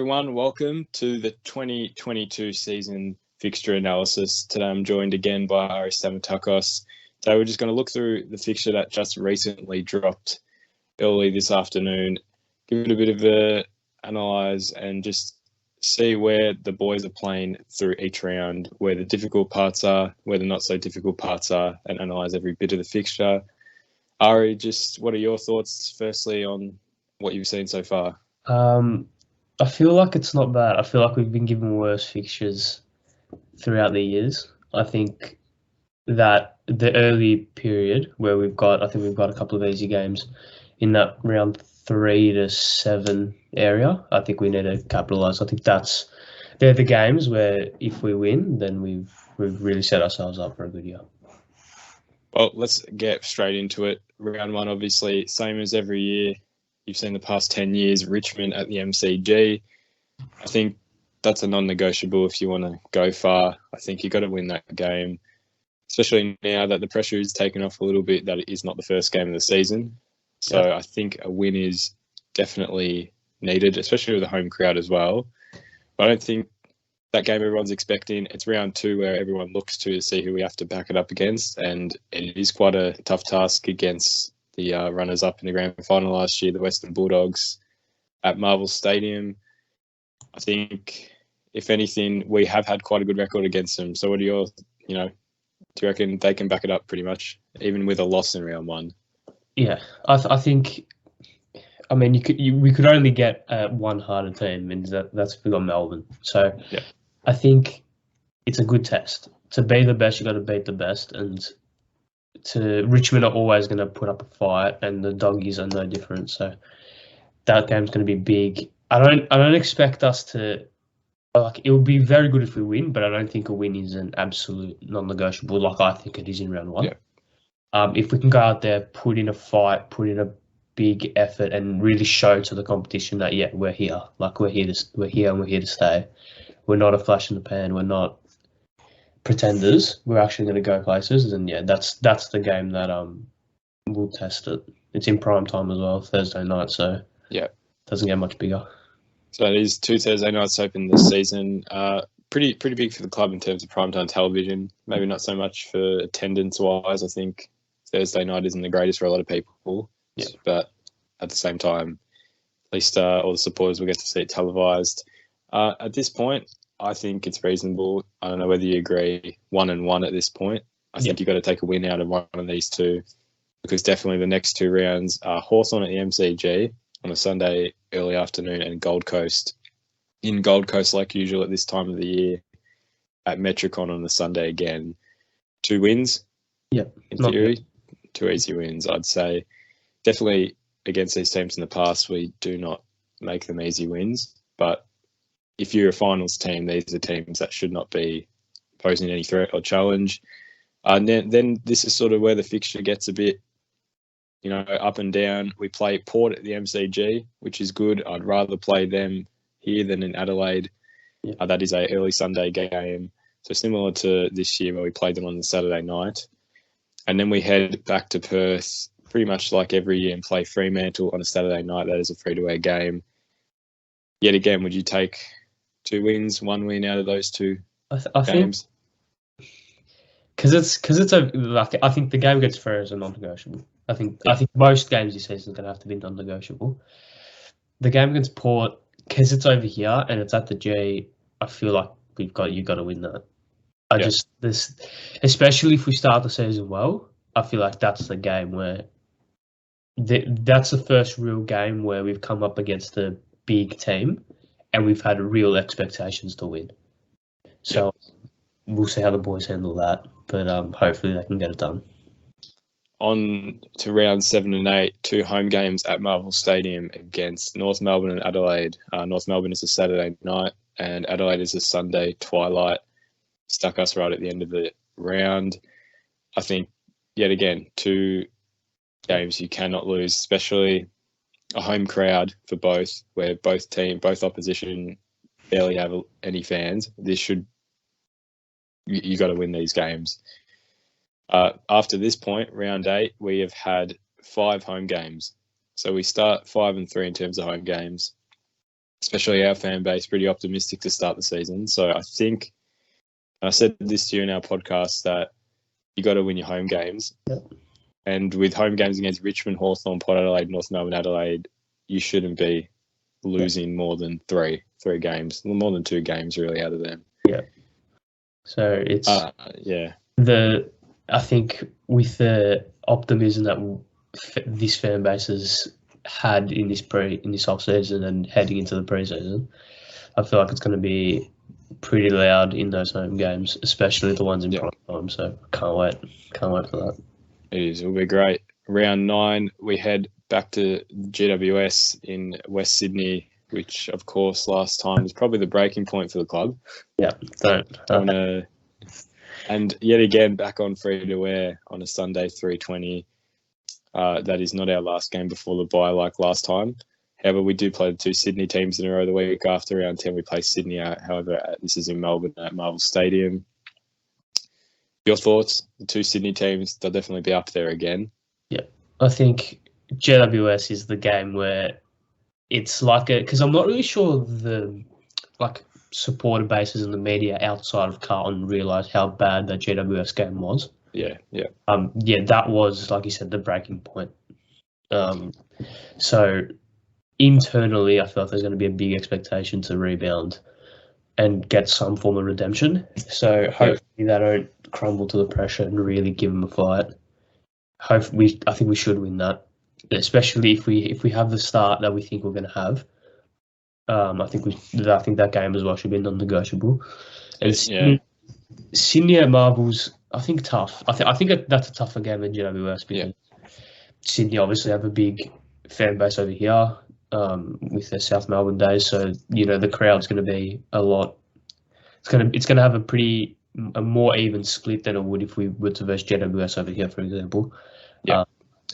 everyone. Welcome to the 2022 season fixture analysis. Today I'm joined again by Ari Stamatakos. Today we're just going to look through the fixture that just recently dropped early this afternoon, give it a bit of a analyse and just see where the boys are playing through each round, where the difficult parts are, where the not so difficult parts are, and analyse every bit of the fixture. Ari, just what are your thoughts firstly on what you've seen so far? I feel like it's not bad. I feel like we've been given worse fixtures throughout the years. I think that the early period where we've got a couple of easy games in that round 3 to 7 area. I think we need to capitalise. I think they're the games where if we win, then we've really set ourselves up for a good year. Well, let's get straight into it. Round 1, obviously, same as every year. You've seen the past 10 years, Richmond at the MCG. I think that's a non-negotiable if you want to go far. I think you've got to win that game, especially now that the pressure is taken off a little bit, that it is not the first game of the season. So yeah. I think a win is definitely needed, especially with the home crowd as well. But I don't think that game everyone's expecting. It's round 2 where everyone looks to see who we have to back it up against. And it is quite a tough task against the runners-up in the grand final last year, the Western Bulldogs, at Marvel Stadium. I think, if anything, we have had quite a good record against them. So what are your, do you reckon they can back it up pretty much, even with a loss in round 1? Yeah, I think, we could only get one harder team, and that's if we got Melbourne. So yeah. I think it's a good test. To be the best, you got to beat the best, and Richmond are always going to put up a fight, and the Doggies are no different. So that game's going to be big. I don't expect us to it would be very good if we win, but I don't think a win is an absolute non-negotiable like I think it is in round 1. Yeah. If we can go out there, put in a fight, put in a big effort, and really show to the competition that we're here. Like we're here and we're here to stay. We're not a flash in the pan. We're not pretenders. We're actually going to go places, and that's the game that we'll test it. It's in prime time as well, Thursday night, so yeah, doesn't get much bigger. So it is 2 Thursday nights open this season. Pretty big for the club in terms of primetime television. Maybe not so much for attendance wise. I think Thursday night isn't the greatest for a lot of people. Yeah. But at the same time, at least all the supporters will get to see it televised. At this point, I think it's reasonable. I don't know whether you agree. 1-1 at this point. I think you've got to take a win out of one of these two, because definitely the next 2 rounds are Hawthorn at the MCG on a Sunday early afternoon, and Gold Coast in Gold Coast like usual at this time of the year at Metricon on the Sunday again. 2 wins. Yeah, in theory, 2 easy wins. I'd say definitely against these teams in the past, we do not make them easy wins, but if you're a finals team, these are teams that should not be posing any threat or challenge. And then this is sort of where the fixture gets a bit, up and down. We play Port at the MCG, which is good. I'd rather play them here than in Adelaide. Yeah. That is a early Sunday game. So similar to this year where we played them on the Saturday night. And then we head back to Perth pretty much like every year and play Fremantle on a Saturday night. That is a free-to-air game. Yet again, would you take 2 wins, 1 win out of those 2 games? Because it's I think the game against Freo is a non-negotiable. I think most games this season are going to have to be non-negotiable. The game against Port, because it's over here and it's at the G, I feel like you've got to win that. Especially if we start the season well, I feel like that's the game where that's the first real game where we've come up against a big team and we've had real expectations to win. So we'll see how the boys handle that, but hopefully they can get it done. On to round 7 and 8, 2 home games at Marvel Stadium against North Melbourne and Adelaide. North Melbourne is a Saturday night and Adelaide is a Sunday twilight. Stuck us right at the end of the round. I think, yet again, 2 games you cannot lose, especially a home crowd for both, where both opposition barely have any fans. You got to win these games. After this point, round 8, we have had 5 home games. So we start 5-3 in terms of home games. especially our fan base, pretty optimistic to start the season. So I think, and I said this to you in our podcast, that you got to win your home games. Yep. And with home games against Richmond, Hawthorn, Port Adelaide, North Melbourne, Adelaide, you shouldn't be losing more than three games, more than 2 games really out of them. Yeah. So it's I think with the optimism that this fan base has had in this off season and heading into the preseason, I feel like it's going to be pretty loud in those home games, especially the ones in prime time. So can't wait for that. It'll be great. Round 9, we head back to GWS in West Sydney, which of course last time was probably the breaking point for the club. Yeah, and yet again back on free to wear on a Sunday 3:20. That is not our last game before the bye like last time. However, we do play the 2 Sydney teams in a row the week after. Round 10, we play Sydney out. However, this is in Melbourne at Marvel Stadium. Your thoughts? The 2 Sydney teams, they'll definitely be up there again. Yeah, I think GWS is the game where it's like because I'm not really sure the supporter bases and the media outside of Carlton realise how bad that GWS game was. Yeah. That was, like you said, the breaking point. So internally, I feel like there's going to be a big expectation to rebound and get some form of redemption. So hopefully they don't crumble to the pressure and really give them a fight. I think we should win that, especially if we have the start that we think we're going to have. I think that game as well should be non-negotiable. And Sydney at Marvels, I think tough. I think that's a tougher game than GWS because Sydney obviously have a big fan base over here with their South Melbourne days. So the crowd's going to be a lot. It's going to have a more even split than it would if we were to verse GWS over here, for example. Yeah.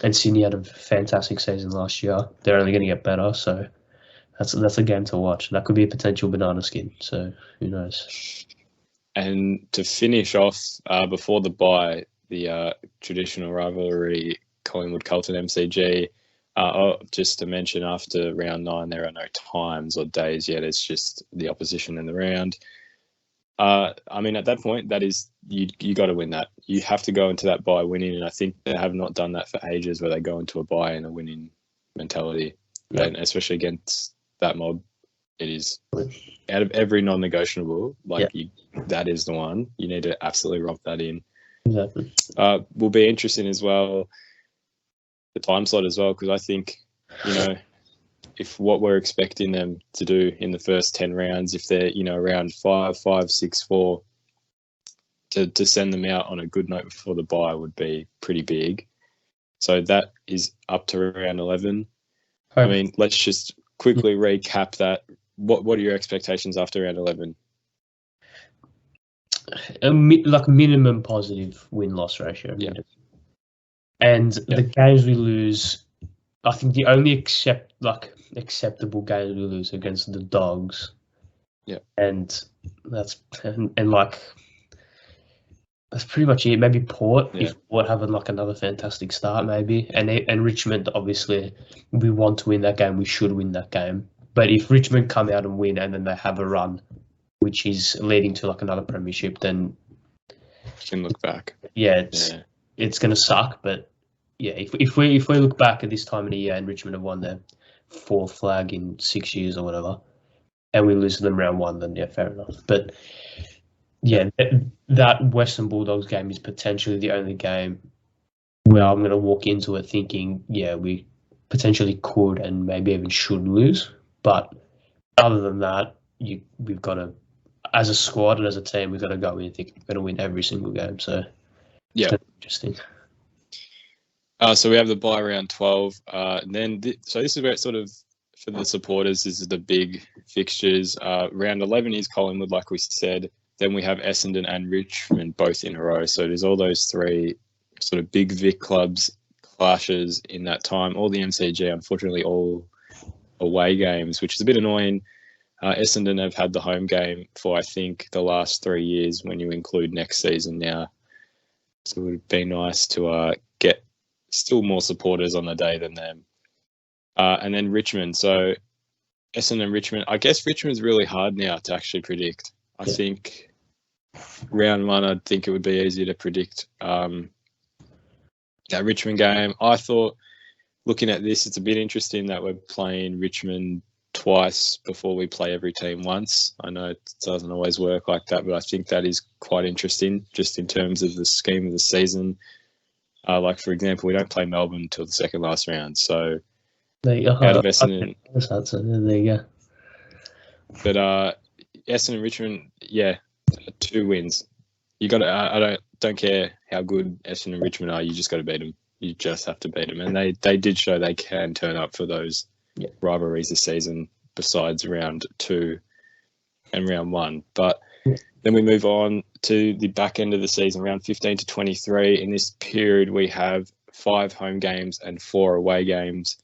And Sydney had a fantastic season last year. They're only going to get better. So that's a game to watch. That could be a potential banana skin. So who knows? And to finish off before the bye, the traditional rivalry, Collingwood-Carlton MCG. Just to mention, after round 9, there are no times or days yet. It's just the opposition in the round. At that point, that is you got to win that. You have to go into that bye winning, and I think they have not done that for ages, where they go into a bye in a winning mentality, and especially against that mob. It is out of every non-negotiable. That is the one. You need to absolutely romp that in. Exactly. Will be interesting as well, the time slot as well, because I think, if what we're expecting them to do in the first 10 rounds, if they're, around 5, 6, 4, to send them out on a good note before the bye would be pretty big. So that is up to round 11. Let's just quickly recap that. What are your expectations after round 11? Minimum positive win-loss ratio. Yeah. And the games we lose, I think the only acceptable games we lose against the Dogs. Yeah. And that's pretty much it. Maybe Port, if Port have another fantastic start, maybe. And Richmond, obviously, we want to win that game. We should win that game. But if Richmond come out and win and then they have a run, which is leading to another premiership, then you can look back. It's going to suck. But if we look back at this time of the year and Richmond have won their 4th flag in 6 years or whatever, and we lose to them round 1, then fair enough. But that Western Bulldogs game is potentially the only game where I'm going to walk into it thinking, we potentially could and maybe even should lose. But other than that, we've got to, as a squad and as a team, we've got to go in and think we're going to win every single game. So it's interesting. So we have the bye round 12. So this is where it's sort of, for the supporters, this is the big fixtures. Round 11 is Collingwood, like we said. Then we have Essendon and Richmond both in a row. So there's all those 3 sort of big Vic clubs clashes in that time. All the MCG, unfortunately, all away games, which is a bit annoying. Essendon have had the home game for, I think, the last 3 years when you include next season now. So it would be nice to get still more supporters on the day than them. And then Richmond. So Essendon and Richmond. I guess Richmond's really hard now to actually predict. I think round one, I'd think it would be easier to predict that Richmond game. I thought, looking at this, it's a bit interesting that we're playing Richmond twice before we play every team once. I know it doesn't always work like that, but I think that is quite interesting just in terms of the scheme of the season. Like, for example, we don't play Melbourne until the second last round. So there you go. out of Essendon, there you go. But Essendon and Richmond, 2 wins. You got to. I don't care how good Essendon and Richmond are. You just got to beat them. You just have to beat them, and they did show they can turn up for those rivalries this season. Besides round 2 and round 1, but then we move on to the back end of the season, round 15 to 23. In this period, we have 5 home games and 4 away games.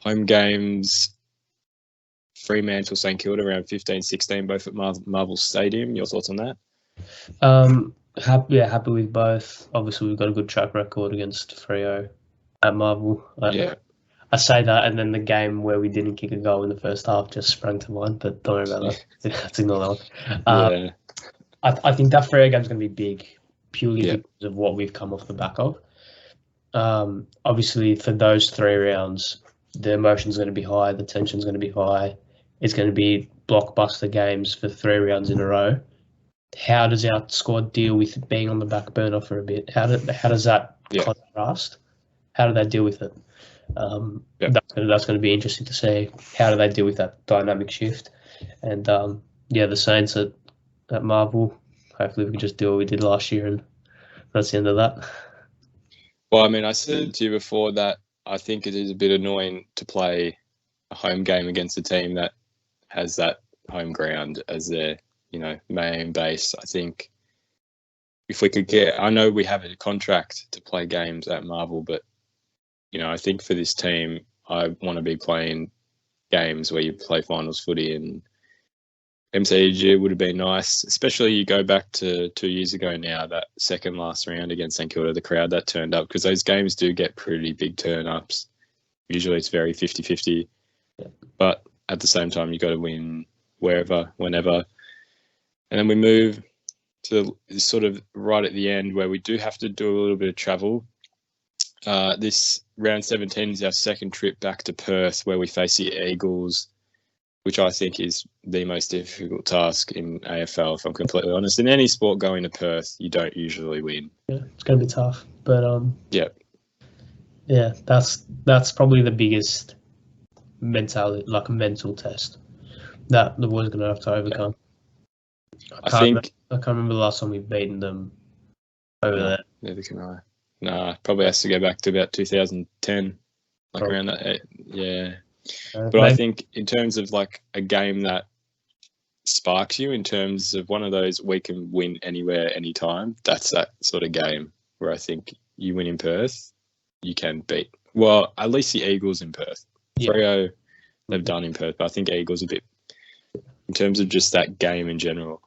Home games. Fremantle, St Kilda, around 15-16, both at Marvel Stadium. Your thoughts on that? Happy with both. Obviously, we've got a good track record against Freo at Marvel. I say that, and then the game where we didn't kick a goal in the first half just sprang to mind, but don't worry about that. That's ignore that one. I think that Freo game's going to be big, purely because of what we've come off the back of. Obviously, for those 3 rounds, the emotion's going to be high, the tension's going to be high. It's going to be blockbuster games for 3 rounds in a row. How does our squad deal with being on the back burner for a bit? How does that contrast? How do they deal with it? That's going to be interesting to see. How do they deal with that dynamic shift? And the Saints at Marvel. Hopefully, we can just do what we did last year, and that's the end of that. Well, I mean, I said to you before that I think it is a bit annoying to play a home game against a team that has that home ground as their, main base. I think if we could I know we have a contract to play games at Marvel, but, I think for this team, I want to be playing games where you play finals footy, and MCG would have been nice, especially you go back to 2 years ago now, that second last round against St Kilda, the crowd that turned up, because those games do get pretty big turn-ups. Usually it's very 50-50, but at the same time, you got to win wherever, whenever. And then we move to sort of right at the end where we do have to do a little bit of travel. This round 17 is our second trip back to Perth, where we face the Eagles, which I think is the most difficult task in AFL, if I'm completely honest. In any sport going to Perth, you don't usually win. Yeah, it's going to be tough. But that's probably the biggest mental test that the boys are going to have to overcome. I can't remember the last time we've beaten them over there. Neither can I. Nah, probably has to go back to about 2010, around that. Yeah. But I think in terms of like a game that sparks you, in terms of one of those we can win anywhere, anytime, that's that sort of game where I think you win in Perth, you can beat, well, at least the Eagles in Perth. Freo, they've done in Perth, but I think Eagles a bit, in terms of just that game in general,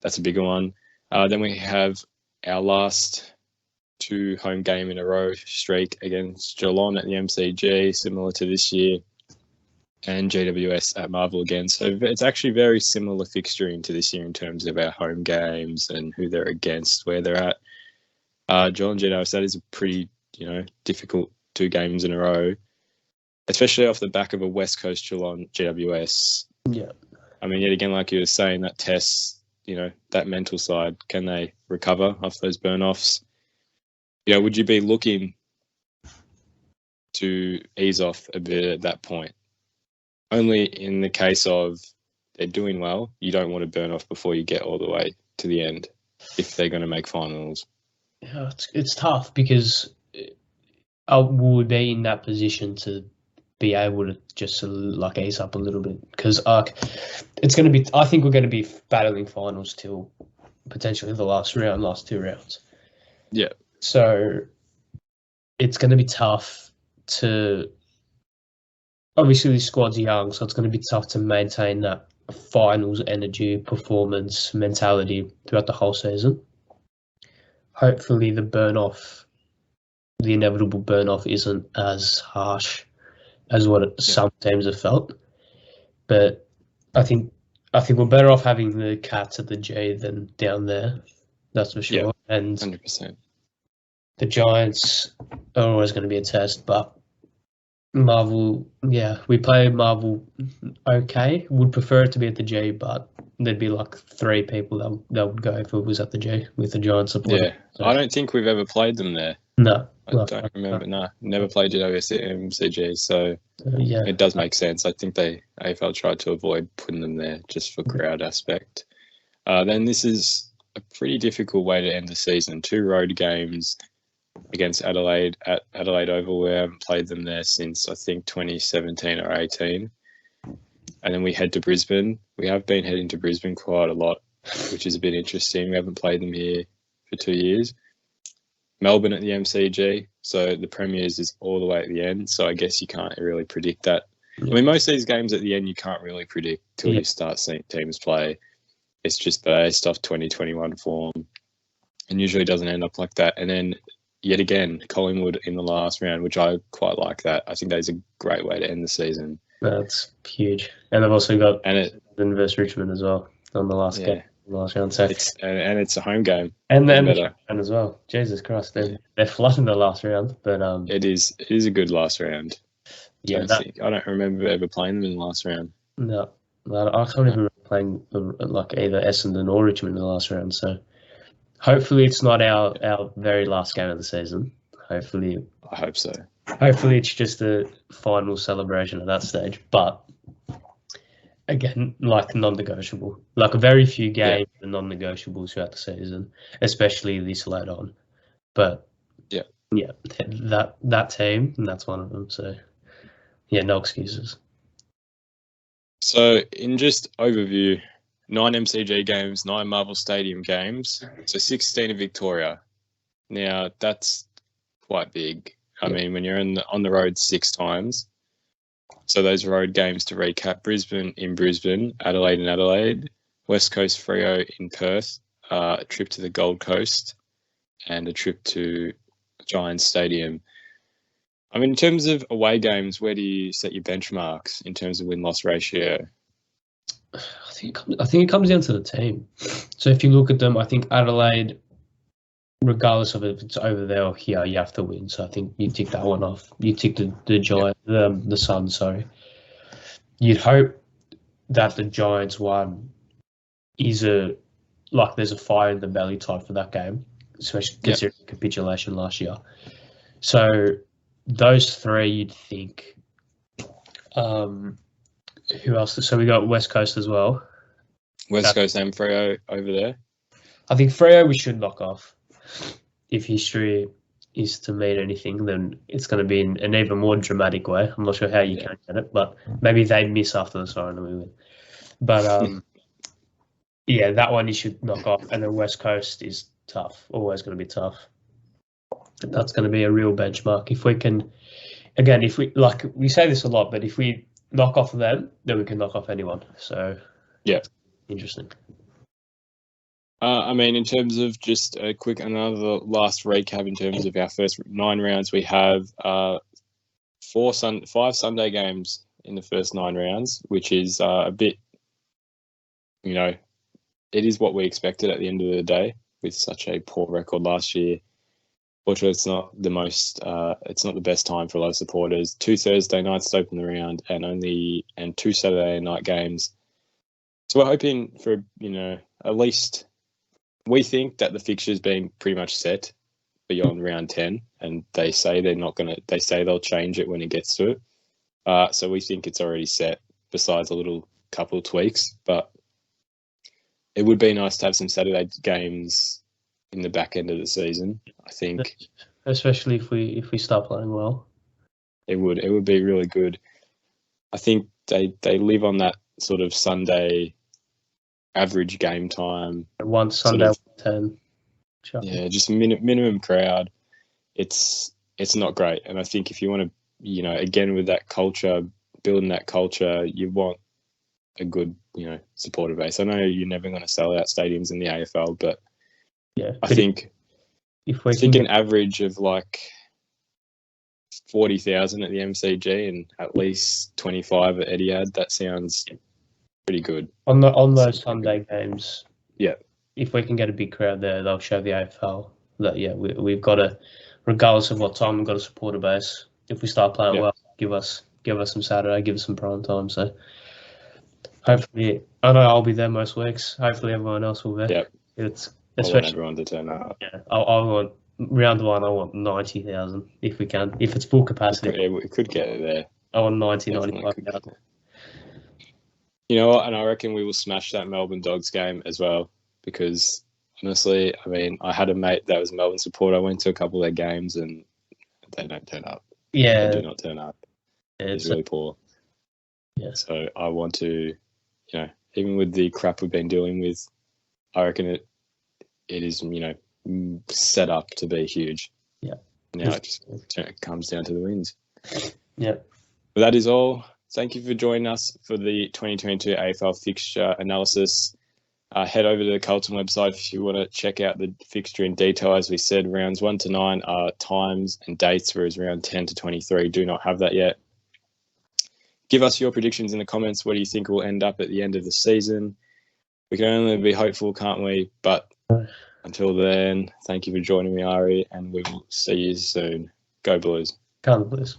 that's a bigger one. Then we have our last 2 home game in a row streak against Geelong at the MCG, similar to this year, and GWS at Marvel again. So it's actually very similar fixturing to this year in terms of our home games and who they're against, where they're at. Geelong GWS, that is a pretty, difficult 2 games in a row, especially off the back of a West Coast Geelong GWS. Yeah. I mean, yet again, like you were saying, that tests, that mental side. Can they recover off those burn-offs? Would you be looking to ease off a bit at that point? Only in the case of they're doing well, you don't want to burn off before you get all the way to the end if they're going to make finals. Yeah, it's tough because I would be in that position to be able to just ease up a little bit, because it's going to be. I think we're going to be battling finals till potentially the last 2 rounds. Yeah. So it's going to be tough to. Obviously, the squad's young, so it's going to be tough to maintain that finals energy, performance, mentality throughout the whole season. Hopefully, the inevitable burn-off isn't as harsh as what some teams have felt. But I think we're better off having the Cats at the G than down there. That's for sure. Yeah, and 100%. the Giants are always going to be a test, but Marvel, yeah, we play Marvel okay. Would prefer it to be at the G, but there'd be like 3 people that would go if it was at the G with the Giants support. Yeah, so. I don't think we've ever played them there. No. I don't remember. No, never played at MCG, so yeah, it does make sense. I think AFL tried to avoid putting them there just for crowd aspect. Then this is a pretty difficult way to end the season. 2 road games against Adelaide at Adelaide Oval. We haven't played them there since, I think, 2017 or 18. And then we head to Brisbane. We have been heading to Brisbane quite a lot, which is a bit interesting. We haven't played them here for 2 years. Melbourne at the MCG. So the Premiers is all the way at the end. So I guess you can't really predict that. Yeah. I mean, most of these games at the end, you can't really predict till you start seeing teams play. It's just based off 2021 form and usually doesn't end up like that. And then yet again, Collingwood in the last round, which I quite like that. I think that's a great way to end the season. That's huge. And they've also got versus Richmond as well on the last game. Last round, so it's a home game, and then the round as well. Jesus Christ, they're flooding the last round, but it is a good last round. Yeah, I don't remember ever playing them in the last round. No, I can't remember playing like either Essendon or Richmond in the last round. So hopefully it's not our very last game of the season. Hopefully, I hope so. Hopefully it's just a final celebration at that stage, but. Again, like non-negotiable. Like a very few games are non-negotiable throughout the season, especially this late on. But that team, and that's one of them. So no excuses. So in just overview, 9 MCG games, 9 Marvel Stadium games, so 16 in Victoria. Now that's quite big. I mean, when you're on the road 6 times. So those road games, to recap: Brisbane in Brisbane, Adelaide in Adelaide, West Coast Freo in Perth, a trip to the Gold Coast, and a trip to Giants Stadium. I mean, in terms of away games, where do you set your benchmarks in terms of win-loss ratio? I think it comes down to the team. So if you look at them, I think Adelaide, regardless of if it's over there or here, you have to win. So I think you tick that one off. You tick the Giants, the Suns. Sorry. You'd hope that the Giants one is there's a fire in the belly type for that game, especially considering capitulation last year. So those 3, you'd think. Who else? So we got West Coast as well. West Coast and Freo over there. I think Freo we should knock off. If history is to mean anything, then it's going to be in an even more dramatic way. I'm not sure how you can get it, but maybe they miss after the siren and we win. But that one you should knock off. And then West Coast is tough, always going to be tough. That's going to be a real benchmark. If we can, again, we say this a lot, but if we knock off them, then we can knock off anyone. So, interesting. I mean, in terms of just another last recap in terms of our first 9 rounds, we have 5 Sunday games in the first 9 rounds, which is a bit, it is what we expected at the end of the day with such a poor record last year. Fortunately, it's not the best time for a lot of supporters. 2 Thursday nights to open the round and 2 Saturday night games. So we're hoping for, at least. We think that the fixture's been pretty much set beyond round 10, and they say they'll change it when it gets to it. So we think it's already set, besides a little couple of tweaks. But it would be nice to have some Saturday games in the back end of the season, I think. Especially if we start playing well. It would be really good. I think they live on that sort of Sunday average game time. One Sunday, 10. Yeah, just minimum crowd. It's not great. And I think if you want to, again, with that culture, building that culture, you want a good, supporter base. I know you're never going to sell out stadiums in the AFL, but I think an average of 40,000 at the MCG and at least 25 at Etihad. That sounds pretty good. On those Sunday games, yeah, if we can get a big crowd there, they'll show the AFL that we've got to, regardless of what time, we've got to support a base. If we start playing well, give us some Saturday, give us some prime time. So hopefully, I know I'll be there most weeks. Hopefully, everyone else will be. Yeah, I want everyone to turn up. Yeah, I want round one. I want 90,000 if we can. If it's full capacity, we could get it there. I want 95,000. You know what? And I reckon we will smash that Melbourne Dogs game as well because honestly, I mean, I had a mate that was a Melbourne supporter. I went to a couple of their games and they don't turn up. Yeah, they do not turn up. Yeah, it's really poor. Yeah. So I want to, even with the crap we've been dealing with, I reckon it is, set up to be huge. Yeah. Now it just comes down to the wins. Yeah. But that is all. Thank you for joining us for the 2022 AFL fixture analysis. Head over to the Carlton website if you want to check out the fixture in detail. As we said, rounds 1 to 9 are times and dates, whereas round 10 to 23 do not have that yet. Give us your predictions in the comments. What do you think will end up at the end of the season? We can only be hopeful, can't we? But until then, thank you for joining me, Ari, and we will see you soon. Go Blues. Go Blues.